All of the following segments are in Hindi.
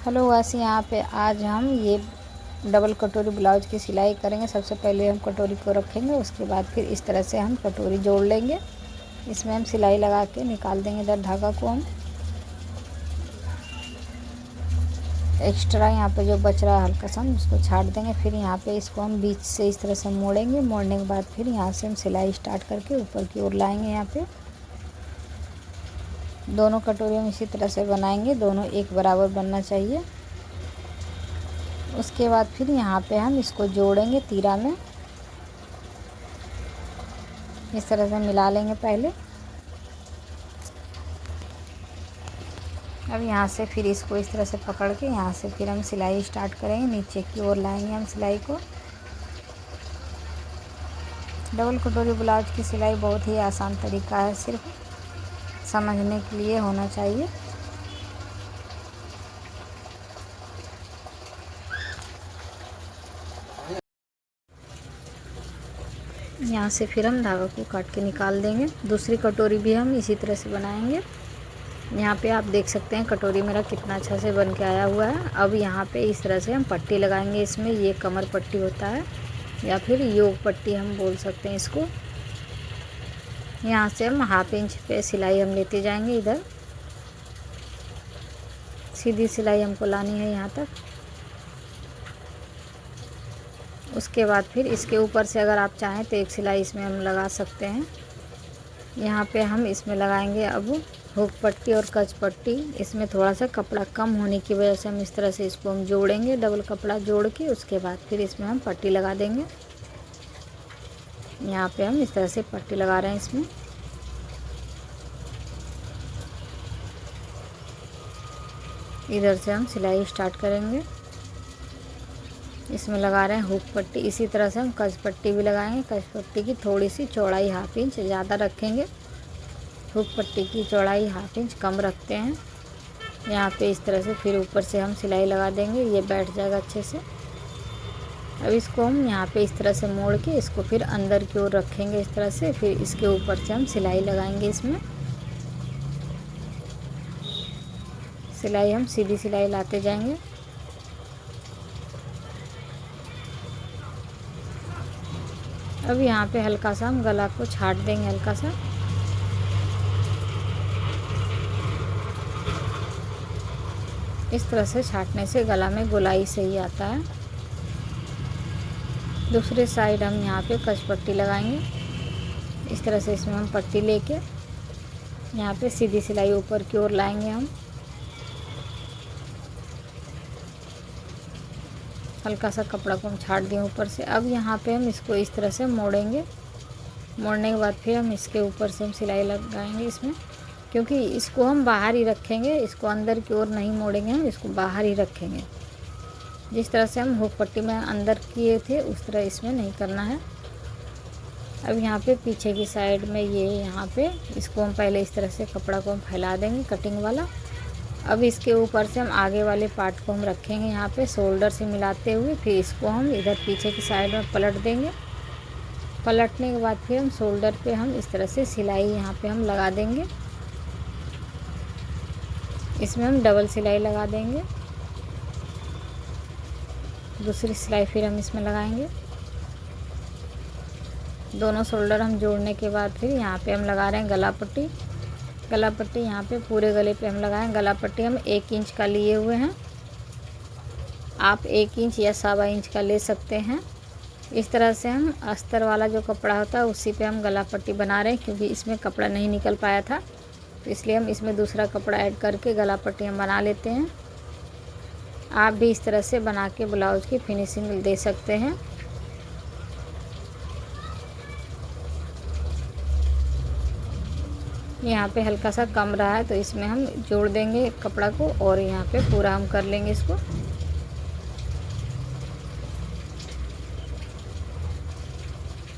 हेलो वासी, यहाँ पे आज हम ये डबल कटोरी ब्लाउज की सिलाई करेंगे। सबसे पहले हम कटोरी को रखेंगे, उसके बाद फिर इस तरह से हम कटोरी जोड़ लेंगे। इसमें हम सिलाई लगा के निकाल देंगे इधर धागा को। हम एक्स्ट्रा यहाँ पे जो बच रहा है हल्का सा हम उसको छाट देंगे। फिर यहाँ पे इसको हम बीच से इस तरह से मोड़ेंगे। मोड़ने के बाद फिर यहाँ से हम सिलाई स्टार्ट करके ऊपर की ओर लाएंगे। यहाँ पे दोनों कटोरी हम इसी तरह से बनाएंगे, दोनों एक बराबर बनना चाहिए। उसके बाद फिर यहाँ पे हम इसको जोड़ेंगे तीरा में, इस तरह से मिला लेंगे पहले। अब यहाँ से फिर इसको इस तरह से पकड़ के यहाँ से फिर हम सिलाई स्टार्ट करेंगे। नीचे की ओर लाएंगे हम सिलाई को। डबल कटोरी ब्लाउज की सिलाई बहुत ही आसान तरीका है, सिर्फ समझने के लिए होना चाहिए। यहाँ से फिर हम धागा को काट के निकाल देंगे। दूसरी कटोरी भी हम इसी तरह से बनाएंगे। यहाँ पे आप देख सकते हैं कटोरी मेरा कितना अच्छा से बन के आया हुआ है। अब यहाँ पे इस तरह से हम पट्टी लगाएंगे। इसमें ये कमर पट्टी होता है या फिर योग पट्टी हम बोल सकते हैं इसको। यहाँ से हम हाफ इंच पे सिलाई हम लेते जाएंगे। इधर सीधी सिलाई हमको लानी है यहाँ तक। उसके बाद फिर इसके ऊपर से अगर आप चाहें तो एक सिलाई इसमें हम लगा सकते हैं। यहाँ पे हम इसमें लगाएंगे अब हुक पट्टी और कच पट्टी। इसमें थोड़ा सा कपड़ा कम होने की वजह से हम इस तरह से इसको हम जोड़ेंगे, डबल कपड़ा जोड़ के। उसके बाद फिर इसमें हम पट्टी लगा देंगे। यहाँ पे हम इस तरह से पट्टी लगा रहे हैं इसमें। इधर से हम सिलाई स्टार्ट करेंगे। इसमें लगा रहे हैं हुक पट्टी। इसी तरह से हम कच पट्टी भी लगाएंगे। कच पट्टी की थोड़ी सी चौड़ाई हाफ इंच ज़्यादा रखेंगे, हुक पट्टी की चौड़ाई हाफ इंच कम रखते हैं। यहाँ पे इस तरह से फिर ऊपर से हम सिलाई लगा देंगे, ये बैठ जाएगा अच्छे से। अब इसको हम यहाँ पे इस तरह से मोड़ के इसको फिर अंदर की ओर रखेंगे इस तरह से। फिर इसके ऊपर से हम सिलाई लगाएंगे। इसमें सिलाई हम सीधी सिलाई लाते जाएंगे। अब यहाँ पे हल्का सा हम गला को छाट देंगे, हल्का सा। इस तरह से छाटने से गला में गोलाई सही आता है। दूसरे साइड हम यहाँ पे कच पट्टी लगाएंगे। इस तरह से इसमें हम पट्टी लेके यहाँ पे सीधी सिलाई ऊपर की ओर लाएंगे। हम हल्का सा कपड़ा को हम छाट दिए ऊपर से। अब यहाँ पे हम इसको इस तरह से मोड़ेंगे। मोड़ने के बाद फिर हम इसके ऊपर से हम सिलाई लगाएंगे इसमें, क्योंकि इसको हम बाहर ही रखेंगे, इसको अंदर की ओर नहीं मोड़ेंगे, हम इसको बाहर ही रखेंगे। जिस तरह से हम हुक पट्टी में अंदर किए थे उस तरह इसमें नहीं करना है। अब यहाँ पे पीछे की साइड में ये यहाँ पे इसको हम पहले इस तरह से कपड़ा को हम फैला देंगे कटिंग वाला। अब इसके ऊपर से हम आगे वाले पार्ट को हम रखेंगे यहाँ पे शोल्डर से मिलाते हुए। फिर इसको हम इधर पीछे की साइड में पलट देंगे। पलटने के बाद फिर हम शोल्डर पे हम इस तरह से सिलाई यहाँ पे हम लगा देंगे। इसमें हम डबल सिलाई लगा देंगे। दूसरी सिलाई फिर हम इसमें लगाएंगे। दोनों शोल्डर हम जोड़ने के बाद फिर यहाँ पे हम लगा रहे हैं गला पट्टी। गला पट्टी यहाँ पे पूरे गले पे हम लगाएं। गला पट्टी हम 1 इंच का लिए हुए हैं, आप 1 इंच या 1.25 इंच का ले सकते हैं। इस तरह से हम अस्तर वाला जो कपड़ा होता है उसी पे हम गला पट्टी बना रहे हैं, क्योंकि इसमें कपड़ा नहीं निकल पाया था तो इसलिए हम इसमें दूसरा कपड़ा ऐड करके गला पट्टी हम बना लेते हैं। आप भी इस तरह से बना के ब्लाउज की फिनिशिंग दे सकते हैं। यहाँ पे हल्का सा कम रहा है तो इसमें हम जोड़ देंगे कपड़ा को और यहाँ पे पूरा हम कर लेंगे इसको।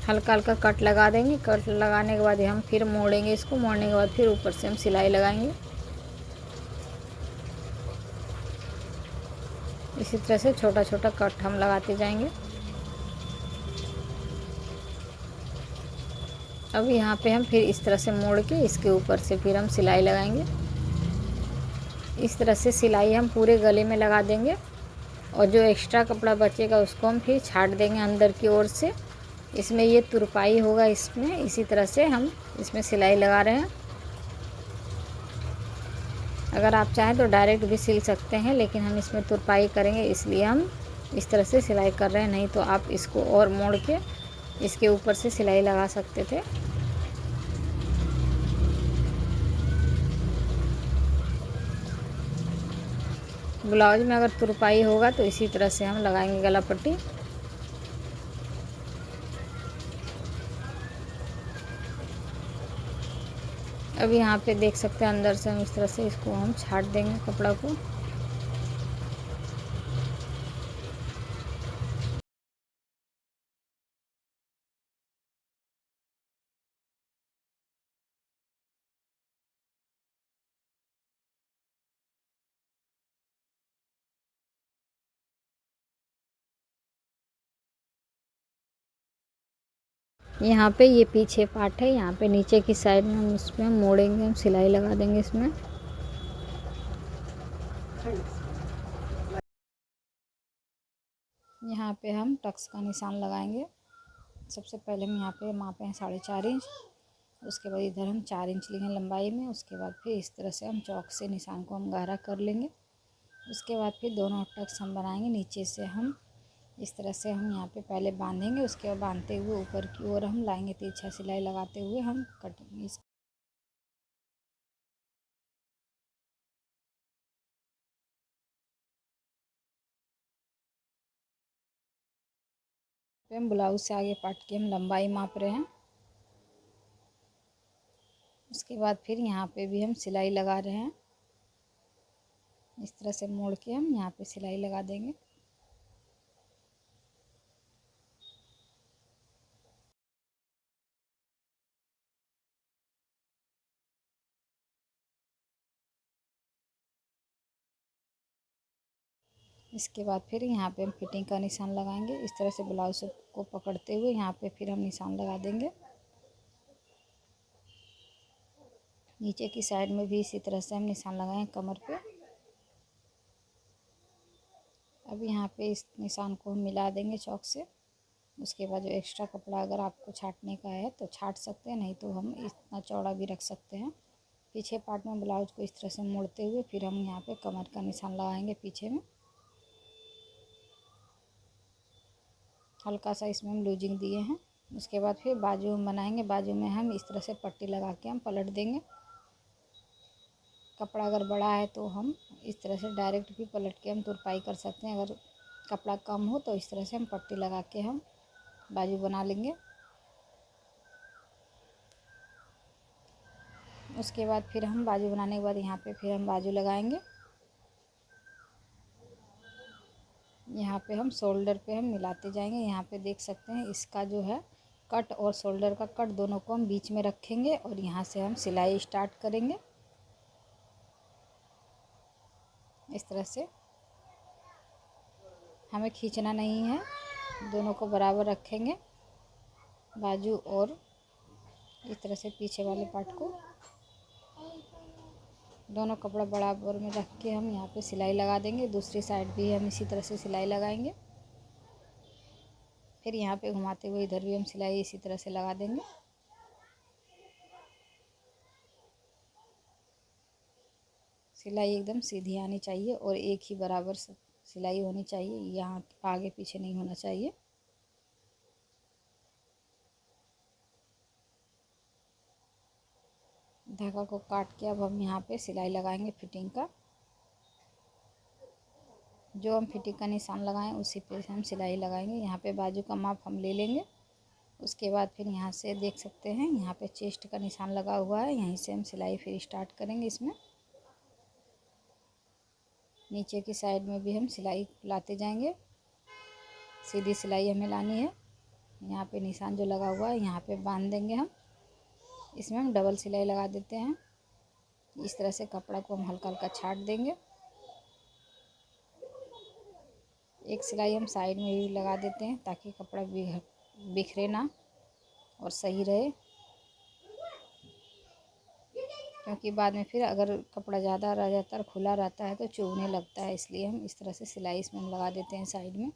हल्का हल्का कट लगा देंगे। कट लगाने के बाद हम फिर मोड़ेंगे इसको। मोड़ने के बाद फिर ऊपर से हम सिलाई लगाएंगे। इसी तरह से छोटा छोटा कट हम लगाते जाएंगे। अब यहाँ पे हम फिर इस तरह से मोड़ के इसके ऊपर से फिर हम सिलाई लगाएंगे। इस तरह से सिलाई हम पूरे गले में लगा देंगे और जो एक्स्ट्रा कपड़ा बचेगा उसको हम फिर छाट देंगे अंदर की ओर से। इसमें ये तुरपाई होगा, इसमें इसी तरह से हम इसमें सिलाई लगा रहे हैं। अगर आप चाहें तो डायरेक्ट भी सिल सकते हैं, लेकिन हम इसमें तुरपाई करेंगे इसलिए हम इस तरह से सिलाई कर रहे हैं। नहीं तो आप इसको और मोड़ के इसके ऊपर से सिलाई लगा सकते थे। ब्लाउज में अगर तुरपाई होगा तो इसी तरह से हम लगाएंगे गला पट्टी। अब यहाँ पे देख सकते हैं अंदर से हम इस तरह से इसको हम छाट देंगे कपड़ा को। यहाँ पे ये पीछे पार्ट है, यहाँ पे नीचे की साइड में हम इसमें मोड़ेंगे, हम सिलाई लगा देंगे इसमें। यहाँ पे हम टक्स का निशान लगाएंगे। सबसे पहले हम यहाँ पे मापे हैं 4.5 इंच। उसके बाद इधर हम 4 इंच लेंगे लंबाई में। उसके बाद फिर इस तरह से हम चौक से निशान को हम गहरा कर लेंगे। उसके बाद फिर दोनों टक्स हम बनाएंगे। नीचे से हम इस तरह से हम यहाँ पे पहले बांधेंगे, उसके बाद बांधते हुए ऊपर की ओर हम लाएंगे तिरछा सिलाई लगाते हुए हम कटिंग पे हम ब्लाउज से आगे पार्ट की हम लंबाई माप रहे हैं। उसके बाद फिर यहाँ पे भी हम सिलाई लगा रहे हैं। इस तरह से मोड़ के हम यहाँ पे सिलाई लगा देंगे। इसके बाद फिर यहाँ पे हम फिटिंग का निशान लगाएंगे। इस तरह से ब्लाउज को पकड़ते हुए यहाँ पे फिर हम निशान लगा देंगे। नीचे की साइड में भी इसी तरह से हम निशान लगाएं कमर पे। अब यहाँ पे इस निशान को हम मिला देंगे चौक से। उसके बाद जो एक्स्ट्रा कपड़ा अगर आपको छाटने का है तो छाट सकते हैं, नहीं तो हम इतना चौड़ा भी रख सकते हैं। पीछे पार्ट में ब्लाउज को इस तरह से मोड़ते हुए फिर हम यहाँ पे कमर का निशान लगाएंगे पीछे में। हल्का सा इसमें हम लूजिंग दिए हैं। उसके बाद फिर बाजू हम बनाएंगे। बाजू में हम इस तरह से पट्टी लगा के हम पलट देंगे। कपड़ा अगर बड़ा है तो हम इस तरह से डायरेक्ट भी पलट के हम तुरपाई कर सकते हैं। अगर कपड़ा कम हो तो इस तरह से हम पट्टी लगा के हम बाजू बना लेंगे। उसके बाद फिर हम बाजू बनाने के बाद यहाँ पे फिर हम बाजू लगाएंगे। यहाँ पे हम शोल्डर पे हम मिलाते जाएंगे। यहाँ पे देख सकते हैं इसका जो है कट और शोल्डर का कट दोनों को हम बीच में रखेंगे और यहाँ से हम सिलाई स्टार्ट करेंगे। इस तरह से हमें खींचना नहीं है, दोनों को बराबर रखेंगे बाजू और इस तरह से पीछे वाले पार्ट को। दोनों कपड़ा बराबर में रख के हम यहाँ पे सिलाई लगा देंगे। दूसरी साइड भी हम इसी तरह से सिलाई लगाएंगे। फिर यहाँ पे घुमाते हुए इधर भी हम सिलाई इसी तरह से लगा देंगे। सिलाई एकदम सीधी आनी चाहिए और एक ही बराबर सिलाई होनी चाहिए, यहाँ आगे पीछे नहीं होना चाहिए। धागा को काट के अब हम यहाँ पे सिलाई लगाएंगे फिटिंग का। जो हम फिटिंग का निशान लगाएं उसी पे हम सिलाई लगाएंगे। यहाँ पे बाजू का माप हम ले लेंगे। उसके बाद फिर यहाँ से देख सकते हैं यहाँ पे चेस्ट का निशान लगा हुआ है, यहीं से हम सिलाई फिर स्टार्ट करेंगे। इसमें नीचे की साइड में भी हम सिलाई लाते जाएंगे। सीधी सिलाई हमें लानी है। यहाँ पे निशान जो लगा हुआ है यहाँ पे बांध देंगे हम। इसमें हम डबल सिलाई लगा देते हैं। इस तरह से कपड़ा को हम हल्का हल्का छाट देंगे। एक सिलाई हम साइड में भी लगा देते हैं ताकि कपड़ा बिखरे ना और सही रहे। क्योंकि बाद में फिर अगर कपड़ा ज़्यादा रह जाता है और खुला रहता है तो चुभने लगता है, इसलिए हम इस तरह से सिलाई इसमें हम लगा देते हैं साइड में।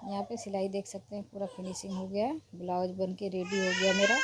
यहाँ पे सिलाई देख सकते हैं पूरा फिनिशिंग हो गया है, ब्लाउज बन के रेडी हो गया मेरा।